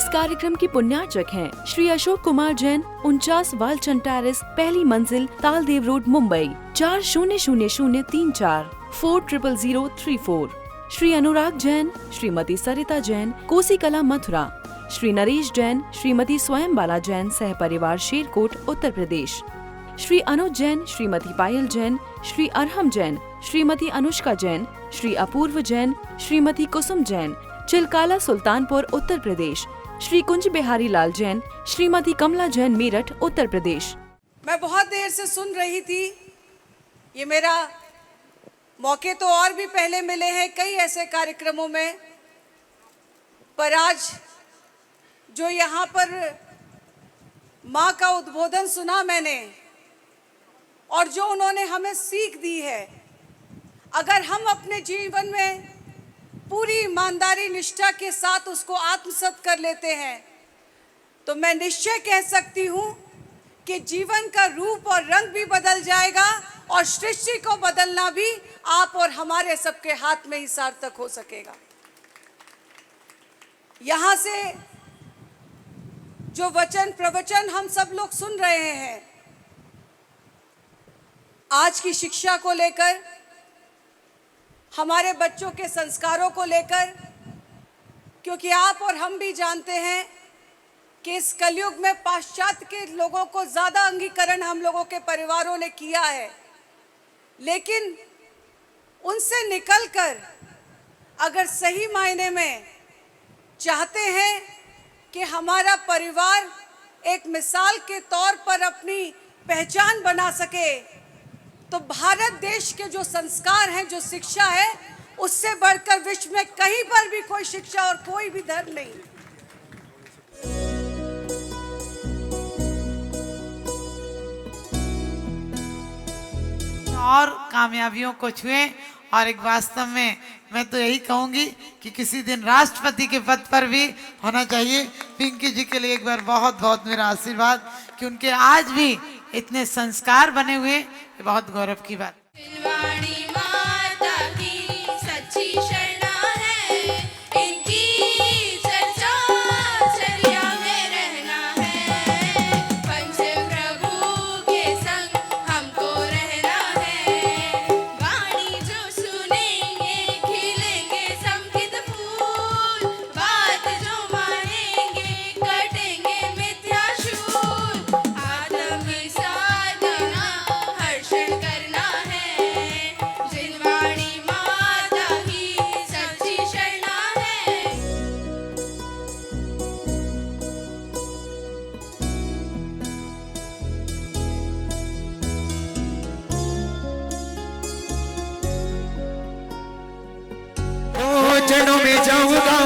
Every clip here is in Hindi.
कार्यक्रम की पुण्यार्चक हैं श्री अशोक कुमार जैन, 49 वालचंद टेरेस, पहली मंजिल, तालदेव रोड, मुंबई 400034 400034। श्री अनुराग जैन, श्रीमती सरिता जैन, कोसी कला, मथुरा। श्री नरेश जैन, श्रीमती स्वयंबाला जैन, सह परिवार, शेरकोट, उत्तर प्रदेश। श्री अनुज जैन, श्रीमती पायल जैन, श्री अरहम जैन, श्रीमती अनुष्का जैन, श्री अपूर्व जैन, श्रीमती कुसुम जैन, चिलकाला, सुल्तानपुर, उत्तर प्रदेश। श्री कुंज बिहारी लाल जैन, श्रीमती कमला जैन, मेरठ, उत्तर प्रदेश। मैं बहुत देर से सुन रही थी, ये मेरा मौके तो और भी पहले मिले हैं कई ऐसे कार्यक्रमों में, पर आज जो यहाँ पर माँ का उद्बोधन सुना मैंने और जो उन्होंने हमें सीख दी है, अगर हम अपने जीवन में पूरी ईमानदारी, निष्ठा के साथ उसको आत्मसात कर लेते हैं तो मैं निश्चय कह सकती हूँ कि जीवन का रूप और रंग भी बदल जाएगा और सृष्टि को बदलना भी आप और हमारे सबके हाथ में ही सार्थक हो सकेगा। यहाँ से जो वचन प्रवचन हम सब लोग सुन रहे हैं आज की शिक्षा को लेकर, हमारे बच्चों के संस्कारों को लेकर, क्योंकि आप और हम भी जानते हैं कि इस कलयुग में पाश्चात्य के लोगों को ज़्यादा अंगीकरण हम लोगों के परिवारों ने किया है, लेकिन उनसे निकलकर अगर सही मायने में चाहते हैं कि हमारा परिवार एक मिसाल के तौर पर अपनी पहचान बना सके, तो भारत देश के जो संस्कार हैं, जो शिक्षा है, उससे बढ़कर विश्व में कहीं पर भी कोई शिक्षा और कोई भी धर्म नहीं। और कामयाबियों को छुएं। और एक वास्तव में मैं तो यही कहूंगी कि किसी दिन राष्ट्रपति के पद पर भी होना चाहिए। पिंकी जी के लिए एक बार बहुत बहुत मेरा आशीर्वाद कि उनके आज भी इतने संस्कार बने हुए, ये बहुत गौरव की बात। चरणों में जाऊंगा,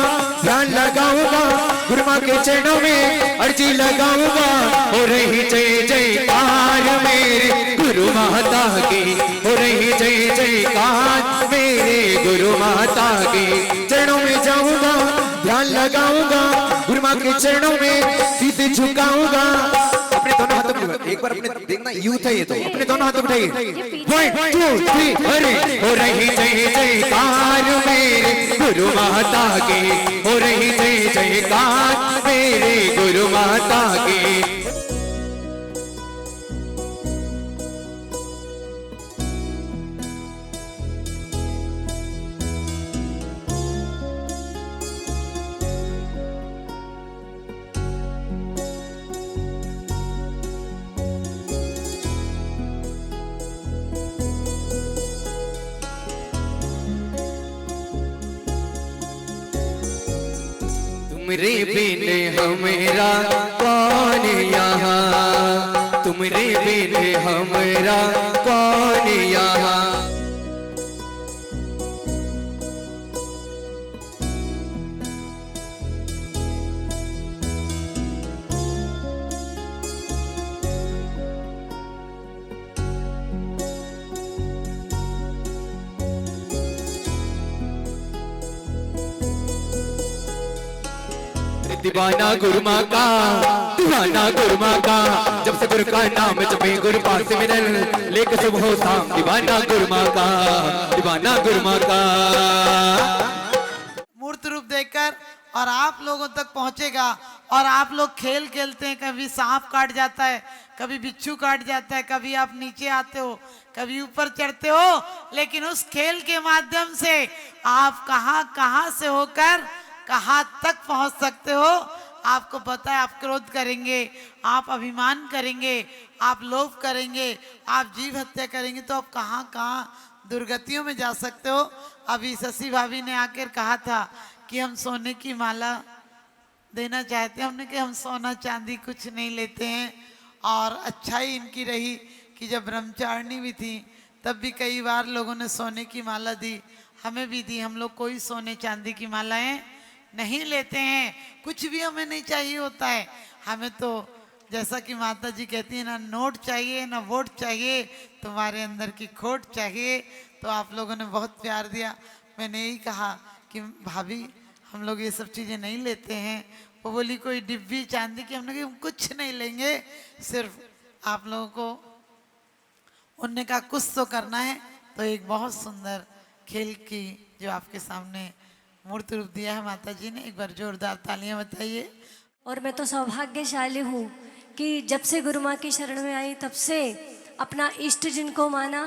ध्यान लगाऊंगा, गुरु माँ के चरणों में अर्जी लगाऊंगा। हो रही जय जयकार मेरे गुरु माता की, हो रही जय जयकार मेरे गुरु माता की। चरणों में जाऊंगा, ध्यान लगाऊंगा, गुरु माँ के चरणों में सीधे झुकाऊंगा। अपने दोनों हाथों में एक बार अपने देखना, यूथ है ये तो, अपने दोनों हाथों उठाइए। 1 2 3 अरे हो रही जय जयकार मेरे गुरु माता की, हो रही जय जयकार मेरे गुरु माता की। तुमरे बिन हमेरा कौन यहाँ, तुमरे बिन हमेरा कौन यहाँ। दीवाना गुरु माँ का, दीवाना गुरु माँ का, जब से गुरु का नाम जपे गुरु पास से मिलन, लेके सुबह हो शाम दीवाना गुरु माँ का, दीवाना गुरु माँ का। मूर्त रूप देखकर और आप लोगों तक पहुंचेगा और आप लोग खेल खेलते हैं, कभी सांप काट जाता है, कभी बिच्छू काट जाता है, कभी आप नीचे आते हो, कभी ऊपर चढ़ते हो, लेकिन उस खेल के माध्यम से आप कहां कहां से होकर कहां तक पहुंच सकते हो आपको पता है। आप क्रोध करेंगे, आप अभिमान करेंगे, आप लोभ करेंगे, आप जीव हत्या करेंगे तो आप कहां कहां दुर्गतियों में जा सकते हो। अभी शशि भाभी ने आकर कहा था कि हम सोने की माला देना चाहते हैं। हमने कहा हम सोना चांदी कुछ नहीं लेते हैं। और अच्छाई इनकी रही कि जब ब्रह्मचारिणी भी थी तब भी कई बार लोगों ने सोने की माला दी, हमें भी दी। हम लोग कोई सोने चांदी की मालाएं नहीं लेते हैं, कुछ भी हमें नहीं चाहिए होता है। हमें तो जैसा कि माता जी कहती है, ना नोट चाहिए ना वोट चाहिए, तुम्हारे अंदर की खोट चाहिए। तो आप लोगों ने बहुत प्यार दिया। मैंने यही कहा कि भाभी हम लोग ये सब चीज़ें नहीं लेते हैं। वो बोली कोई डिब्बी चांदी की, हमने कहा हम कुछ नहीं लेंगे, सिर्फ आप लोगों को उनने कहा कुछ तो करना है। तो एक बहुत सुंदर खेल की जो आपके सामने मूर्त रूप दिया है माता जी ने, एक बार जोरदार तालियां बताइए। और मैं तो सौभाग्यशाली हूँ कि जब से गुरु माँ की शरण में आई तब से अपना इष्ट जिनको माना,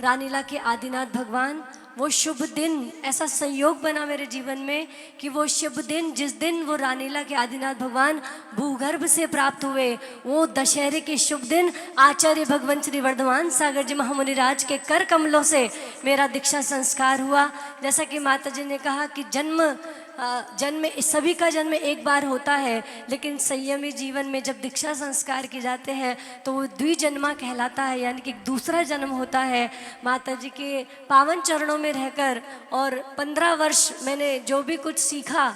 रानीला के आदिनाथ भगवान, वो शुभ दिन ऐसा संयोग बना मेरे जीवन में कि वो शुभ दिन जिस दिन वो रानीला के आदिनाथ भगवान भूगर्भ से प्राप्त हुए, वो दशहरे के शुभ दिन आचार्य भगवान श्री वर्धमान सागर जी महामुनिराज के कर कमलों से मेरा दीक्षा संस्कार हुआ। जैसा कि माता जी ने कहा कि जन्म सभी का जन्म एक बार होता है, लेकिन संयमी जीवन में जब दीक्षा संस्कार किए जाते हैं तो वो द्विजन्मा कहलाता है, यानी कि दूसरा जन्म होता है। माता जी के पावन चरणों में रहकर और 15 वर्ष मैंने जो भी कुछ सीखा,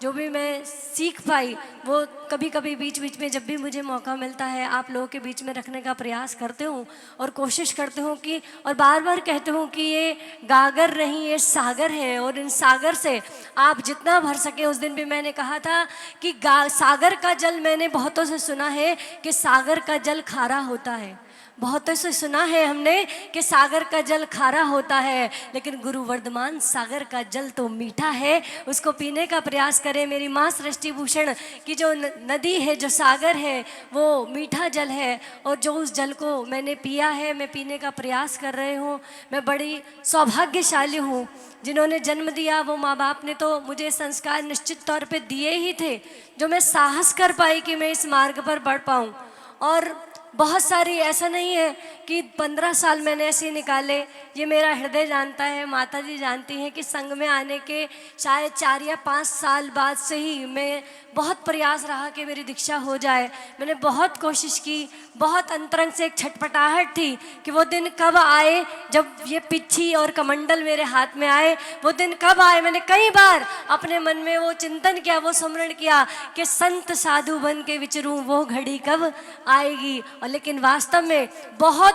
जो भी मैं सीख पाई, वो कभी कभी बीच बीच में जब भी मुझे मौका मिलता है आप लोगों के बीच में रखने का प्रयास करते हूँ और कोशिश करते हूँ कि, और बार बार कहते हूँ कि ये गागर नहीं ये सागर है, और इन सागर से आप जितना भर सके। उस दिन भी मैंने कहा था कि सागर का जल, मैंने बहुतों से सुना है कि सागर का जल खारा होता है, बहुतों से सुना है हमने कि सागर का जल खारा होता है, लेकिन गुरु वर्धमान सागर का जल तो मीठा है, उसको पीने का प्रयास करें। मेरी माँ सृष्टि भूषण की जो नदी है, जो सागर है, वो मीठा जल है, और जो उस जल को मैंने पिया है, मैं पीने का प्रयास कर रही हूँ। मैं बड़ी सौभाग्यशाली हूँ। जिन्होंने जन्म दिया वो माँ बाप ने तो मुझे संस्कार निश्चित तौर पे दिए ही थे, जो मैं साहस कर पाई कि मैं इस मार्ग पर बढ़ पाऊँ। और बहुत सारी, ऐसा नहीं है कि 15 साल मैंने ऐसे निकाले, ये मेरा हृदय जानता है, माता जी जानती हैं कि संघ में आने के शायद 4 या 5 साल बाद से ही मैं बहुत प्रयास रहा कि मेरी दीक्षा हो जाए। मैंने बहुत कोशिश की, बहुत अंतरंग से एक छटपटाहट थी कि वो दिन कब आए जब ये पिच्छी और कमंडल मेरे हाथ में आए, वो दिन कब आए। मैंने कई बार अपने मन में वो चिंतन किया, वो स्मरण किया कि संत साधु बन के विचरूं, वो घड़ी कब आएगी। और लेकिन वास्तव में बहुत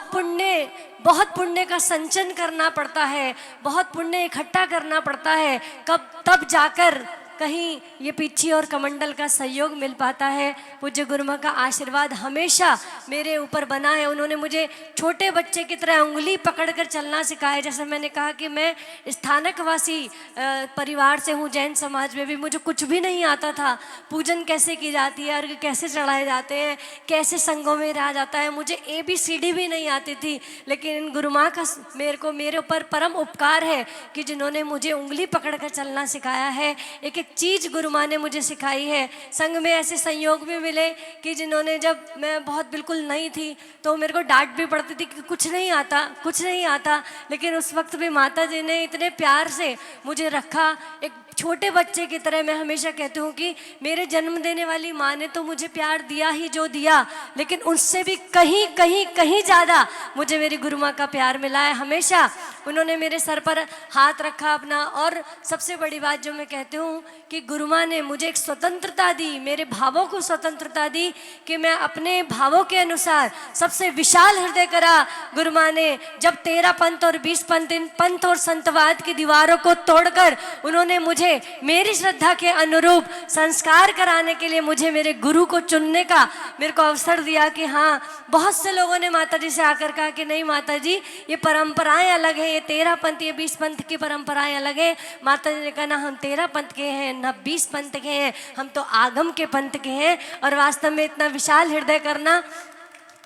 पुण्य का संचयन करना पड़ता है, बहुत पुण्य इकट्ठा करना पड़ता है, तब जाकर कहीं ये पिच्छी और कमंडल का सहयोग मिल पाता है। पूज्य गुरुमा का आशीर्वाद हमेशा मेरे ऊपर बना है। उन्होंने मुझे छोटे बच्चे की तरह उंगली पकड़कर चलना सिखाया। जैसे मैंने कहा कि मैं स्थानकवासी परिवार से हूँ, जैन समाज में भी मुझे कुछ भी नहीं आता था। पूजन कैसे की जाती है, अर्घ कैसे चढ़ाए जाते हैं, कैसे संघों में रहा जाता है, मुझे ABCD भी नहीं आती थी। लेकिन इन गुरुमा का मेरे ऊपर परम उपकार है कि जिन्होंने मुझे उंगली पकड़कर चलना सिखाया है। एक चीज गुरु माँ ने मुझे सिखाई है। संघ में ऐसे संयोग भी मिले कि जिन्होंने, जब मैं बहुत बिल्कुल नई थी तो मेरे को डांट भी पड़ती थी कि कुछ नहीं आता, लेकिन उस वक्त भी माता जी ने इतने प्यार से मुझे रखा, एक छोटे बच्चे की तरह। मैं हमेशा कहती हूँ कि मेरे जन्म देने वाली माँ ने तो मुझे प्यार दिया ही जो दिया, लेकिन उससे भी कहीं ज़्यादा मुझे मेरी गुरु माँ का प्यार मिला है। हमेशा उन्होंने मेरे सर पर हाथ रखा अपना। और सबसे बड़ी बात जो मैं कहती हूँ कि गुरु माँ ने मुझे एक स्वतंत्रता दी, मेरे भावों को स्वतंत्रता दी कि मैं अपने भावों के अनुसार, सबसे विशाल हृदय करा गुरु माँ ने। जब 13 पंथ और 20 पंथ और संतवाद की दीवारों को तोड़कर उन्होंने मुझे मेरी श्रद्धा के अनुरूप संस्कार कराने के लिए मुझे मेरे गुरु को चुनने का मेरे को अवसर दिया। कि हाँ, बहुत से लोगों ने माता जी से आकर कहा कि नहीं माता जी, ये परंपराएं अलग है, ये 13 पंथ, ये 20 पंथ की परंपराएं अलग है। माता जी ने कहा ना, हम 13 पंथ के हैं, हैं, न 20 पंथ के हैं, हम तो आगम के पंथ के हैं। और वास्तव में इतना विशाल हृदय करना,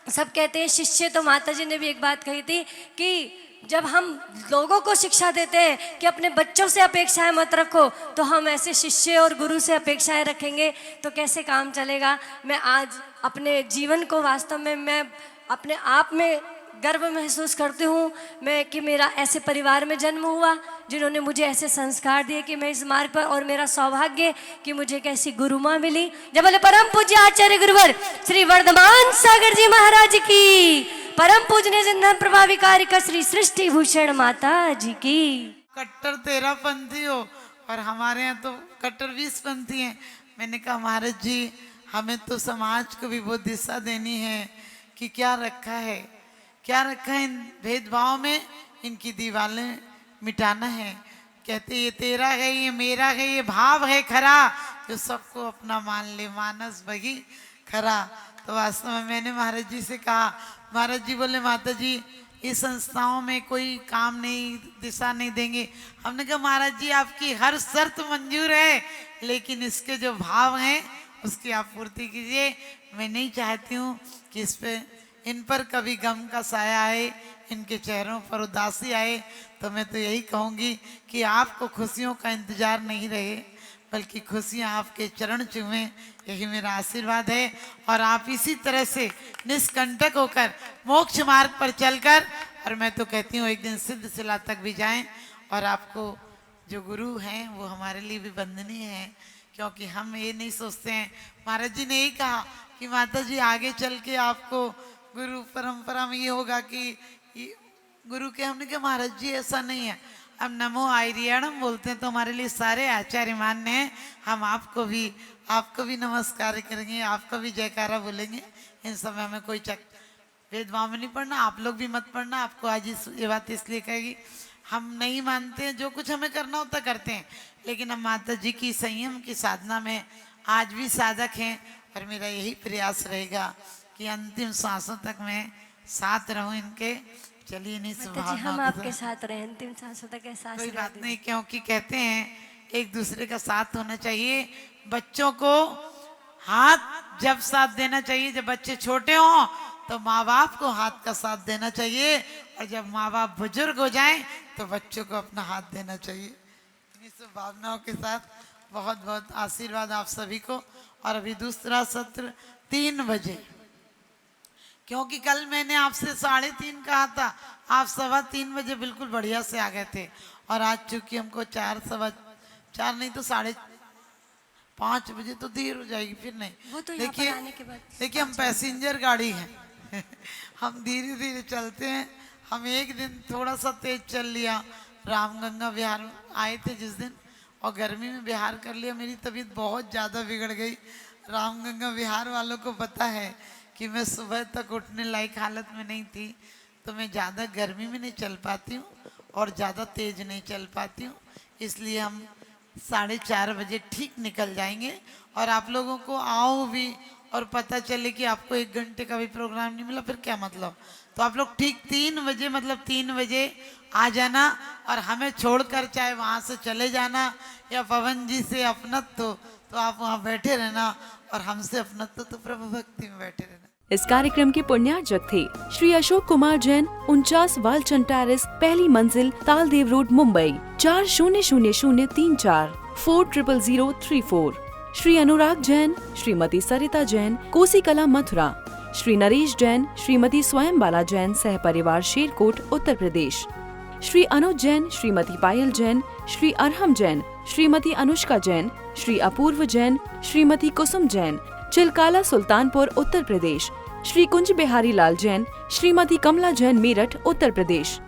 सब कहते हैं शिष्य, तो माता जी ने भी एक बात कही थी कि जब हम लोगों को शिक्षा देते हैं कि अपने बच्चों से अपेक्षाएं मत रखो, तो हम ऐसे शिष्य और गुरु से अपेक्षाएं रखेंगे तो कैसे काम चलेगा। मैं आज अपने जीवन को वास्तव में मैं अपने आप में गर्व महसूस करती हूँ मैं कि मेरा ऐसे परिवार में जन्म हुआ जिन्होंने मुझे ऐसे संस्कार दिए कि मैं इस मार्ग पर, और मेरा सौभाग्य कि मुझे एक ऐसी गुरु माँ मिली। जब बोले परम पूज्य आचार्य गुरुवर श्री वर्धमान सागर जी महाराज की, परम पूजनीय जिंदन प्रभावी कारिका श्री सृष्टि भूषण माता जी की। कट्टर 13 पंथी हो और हमारे यहाँ तो कट्टर 20 पंथी हैं। मैंने कहा महाराज जी, हमें तो समाज को भी वो दिशा देनी है कि क्या रखा है, क्या रखा है इन भेदभाव में, इनकी दीवारें मिटाना है। कहते ये तेरा है, ये मेरा है, ये भाव है खरा, जो सबको अपना मान ले, मानस बगी खरा। तो वास्तव में मैंने महाराज जी से कहा, महाराज जी बोले माता जी इस संस्थाओं में कोई काम नहीं, दिशा नहीं देंगे। हमने कहा महाराज जी आपकी हर शर्त मंजूर है, लेकिन इसके जो भाव हैं उसकी आप पूर्ति कीजिए। मैं नहीं चाहती हूँ कि इन पर कभी गम का साया आए, इनके चेहरों पर उदासी आए। तो मैं तो यही कहूँगी कि आपको खुशियों का इंतजार नहीं रहे, बल्कि खुशियाँ आपके चरण चूमें, यही मेरा आशीर्वाद है। और आप इसी तरह से निष्कंटक होकर मोक्ष मार्ग पर चलकर, और मैं तो कहती हूँ एक दिन सिद्ध शिला तक भी जाएं। और आपको जो गुरु हैं वो हमारे लिए भी वंदनीय हैं, क्योंकि हम ये नहीं सोचते हैं। महाराज जी ने यही कहा कि माता जी आगे चल के आपको गुरु परंपरा में ये होगा कि गुरु के, हमने कहा महाराज जी ऐसा नहीं है। अब नमो आयरियणम बोलते हैं तो हमारे लिए सारे आचार्य मान्य हैं। हम आपको भी नमस्कार करेंगे, आपका भी जयकारा बोलेंगे। इन समय में कोई भेदभाव में नहीं पड़ना, आप लोग भी मत पड़ना। आपको आज ये बात इसलिए कहेगी, हम नहीं मानते हैं, जो कुछ हमें करना होता करते हैं, लेकिन हम माता जी की संयम की साधना में आज भी साधक हैं। और मेरा यही प्रयास रहेगा कि अंतिम सांसों तक मैं साथ रहूं इनके। चलिए नहीं जी, हम आपके साथ रहे अंतिम सांसों तक, ऐसा कोई बात नहीं, क्योंकि कहते हैं एक दूसरे का साथ होना चाहिए। बच्चों को हाथ जब साथ देना चाहिए, जब बच्चे छोटे हों तो माँ बाप को हाथ का साथ देना चाहिए, और जब माँ बाप बुजुर्ग हो जाएं तो बच्चों को अपना हाथ देना चाहिए। इन्हीं सब भावनाओं के साथ बहुत बहुत आशीर्वाद आप सभी को। और अभी दूसरा सत्र 3 बजे, क्योंकि कल मैंने आपसे 3:30 कहा था, आप 3:15 बजे बिल्कुल बढ़िया से आ गए थे। और आज चूंकि हमको 4 नहीं तो 5:30 बजे तो देर हो जाएगी, फिर नहीं। वो तो देखिए हम पैसेंजर गाड़ी हैं हम धीरे धीरे चलते हैं। हम एक दिन थोड़ा सा तेज चल लिया, रामगंगा विहार आए थे जिस दिन, और गर्मी में विहार कर लिया। मेरी तबीयत बहुत ज़्यादा बिगड़ गई। रामगंगा विहार वालों को पता है कि मैं सुबह तक उठने लायक हालत में नहीं थी, तो मैं ज़्यादा गर्मी में नहीं चल पाती हूँ और ज़्यादा तेज नहीं चल पाती हूँ। इसलिए हम 4:30 बजे ठीक निकल जाएंगे। और आप लोगों को आओ भी और पता चले कि आपको 1 घंटे का भी प्रोग्राम नहीं मिला, फिर क्या मतलब। तो आप लोग ठीक 3 बजे, मतलब 3 बजे आ जाना, और हमें छोड़कर चाहे वहाँ से चले जाना या पवन जी से अपनत्व तो आप वहाँ बैठे रहना, और हमसे अपनत्व तो प्रभु भक्ति में बैठे रहना। इस कार्यक्रम के पुण्यार्चक थे श्री अशोक कुमार जैन, 49 वालचंद टेरेस, पहली मंजिल, तालदेव रोड, मुंबई 400034 400034। श्री अनुराग जैन, श्रीमती सरिता जैन, कोसी कला, मथुरा। श्री नरेश जैन, श्रीमती स्वयं बाला जैन, सह परिवार, शेरकोट, उत्तर प्रदेश। श्री अनुज जैन, श्रीमती पायल जैन, श्री अरहम जैन, श्रीमती अनुष्का जैन, श्री अपूर्व जैन, श्रीमती कुसुम जैन, चिलकाला, सुल्तानपुर, उत्तर प्रदेश। श्री कुंज बिहारी लाल जैन, श्रीमती कमला जैन, मेरठ, उत्तर प्रदेश।